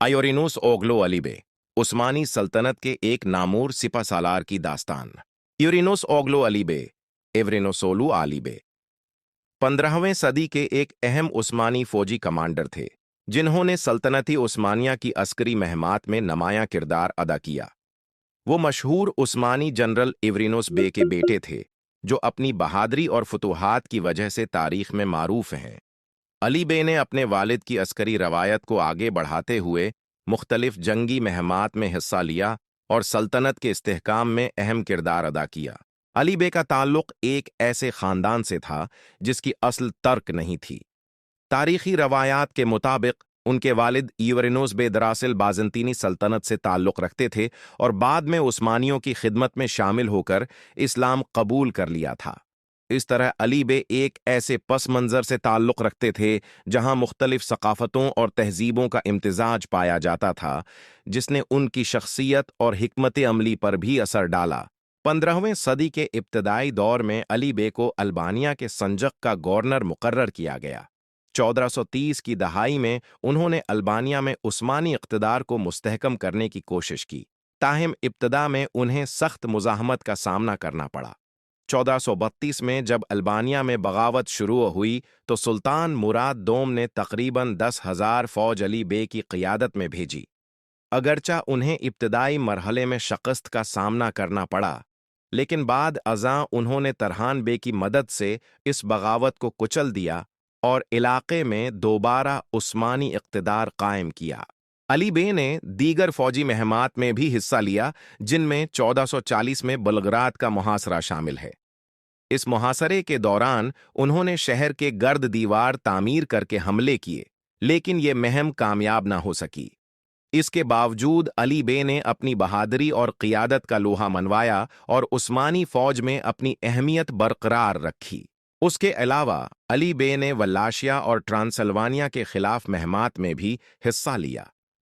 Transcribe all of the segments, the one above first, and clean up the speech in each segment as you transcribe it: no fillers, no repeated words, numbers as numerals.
आयोरिनोस ओगलो अली बे, उस्मानी सल्तनत के एक नामूर सिपा सालार की दास्तान। यूरिनोस ओगलो अली बे, एवरेनोसोलू आली बे 15वीं सदी के एक अहम उस्मानी फौजी कमांडर थे, जिन्होंने सल्तनती उस्मानिया की अस्करी महमात में नुमायां किरदार अदा किया। वो मशहूर उस्मानी जनरल इवरिनोस बे के बेटे थे, जो अपनी बहादरी और फतूहात की वजह से तारीख में मारूफ हैं। अली बे ने अपने वालिद की अस्करी रवायत को आगे बढ़ाते हुए मुख्तलिफ जंगी महमात में हिस्सा लिया और सल्तनत के इस्तेहकाम में अहम किरदार अदा किया। अली बे का ताल्लुक एक ऐसे ख़ानदान से था जिसकी असल तर्क नहीं थी। तारीखी रवायात के मुताबिक उनके वालिद यूरेनोस बे दरअसल बाज़ंतीनी सल्तनत से ताल्लुक़ रखते थे और बाद में उस्मानियों की खिदमत में शामिल होकर इस्लाम कबूल कर लिया था। इस तरह अली बे एक ऐसे पस मंज़र से ताल्लुक़ रखते थे जहां मुख्तलिफ सकाफ़तों और तहज़ीबों का इम्तिजाज पाया जाता था, जिसने उनकी शख्सियत और हिकमत अमली पर भी असर डाला। 15वीं सदी के इब्तदाई दौर में अली बे को अल्बानिया के संजक का गवर्नर मुकर्रर किया गया। 1430 की दहाई में उन्होंने अल्बानिया में उस्मानी इक़्तिदार को मुस्तहकम करने की कोशिश की, ताहम इब्तदा में उन्हें सख्त मुज़ाहमत का सामना करना पड़ा। 1432 में जब अल्बानिया में बगावत शुरू हुई तो सुल्तान मुराद दोम ने तकरीबन 10,000 फौज अली बे की क़ियादत में भेजी। अगरचा उन्हें इब्तदाई मरहले में शिकस्त का सामना करना पड़ा, लेकिन बाद अज़ां उन्होंने तरहान बे की मदद से इस बगावत को कुचल दिया और इलाके में दोबारा उस्मानी इक़्तिदार कायम किया। अली बे ने दीगर फौजी महमात में भी हिस्सा लिया, जिनमें 1440 में बलगरात का मुहासरा शामिल है। इस मुहासरे के दौरान उन्होंने शहर के गर्द दीवार तामीर करके हमले किए, लेकिन ये मुहिम कामयाब ना हो सकी। इसके बावजूद अली बे ने अपनी बहादुरी और क़ियादत का लोहा मनवाया और उस्मानी फ़ौज में अपनी अहमियत बरकरार रखी। उसके अलावा अली बे ने वल्लाशिया और ट्रांसल्वानिया के खिलाफ महमात में भी हिस्सा लिया।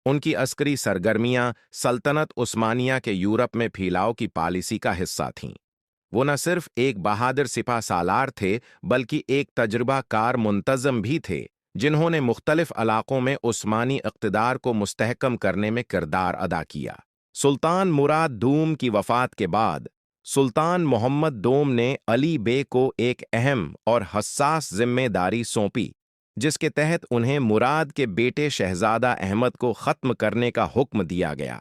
उनकी अस्करी सरगर्मियां सल्तनत उस्मानिया के यूरोप में फैलाव की पॉलिसी का हिस्सा थीं। वो न सिर्फ एक बहादुर सिपा सालार थे, बल्कि एक तजुर्बाकार मुंतज़म भी थे, जिन्होंने मुख्तलिफ इलाकों में उस्मानी इक़्तिदार को मुस्तहकम करने में किरदार अदा किया। सुल्तान मुराद दोम की वफ़ात के बाद सुल्तान मोहम्मद दोम ने अली बे को एक अहम और हसास जिम्मेदारी सौंपी, जिसके तहत उन्हें मुराद के बेटे शहजादा अहमद को ख़त्म करने का हुक्म दिया गया।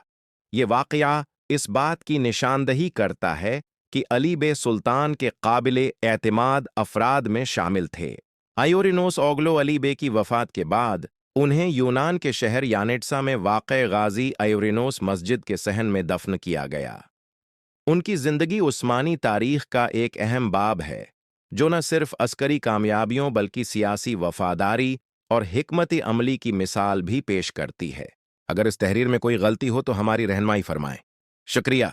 ये वाक़या इस बात की निशानदही करता है कि अली बे सुल्तान के काबिले एतमाद अफराद में शामिल थे। आयोरिनोस ओगलो अली बे की वफ़ात के बाद उन्हें यूनान के शहर यानेट्सा में वाक़े गाज़ी आयोरिनोस मस्जिद के सहन में दफन किया गया। उनकी ज़िंदगी उस्मानी तारीख़ का एक अहम बाब है, जो न सिर्फ अस्करी कामयाबियों बल्कि सियासी वफ़ादारी और हिकमत अमली की मिसाल भी पेश करती है। अगर इस तहरीर में कोई गलती हो तो हमारी रहनुमाई फरमाएं। शुक्रिया।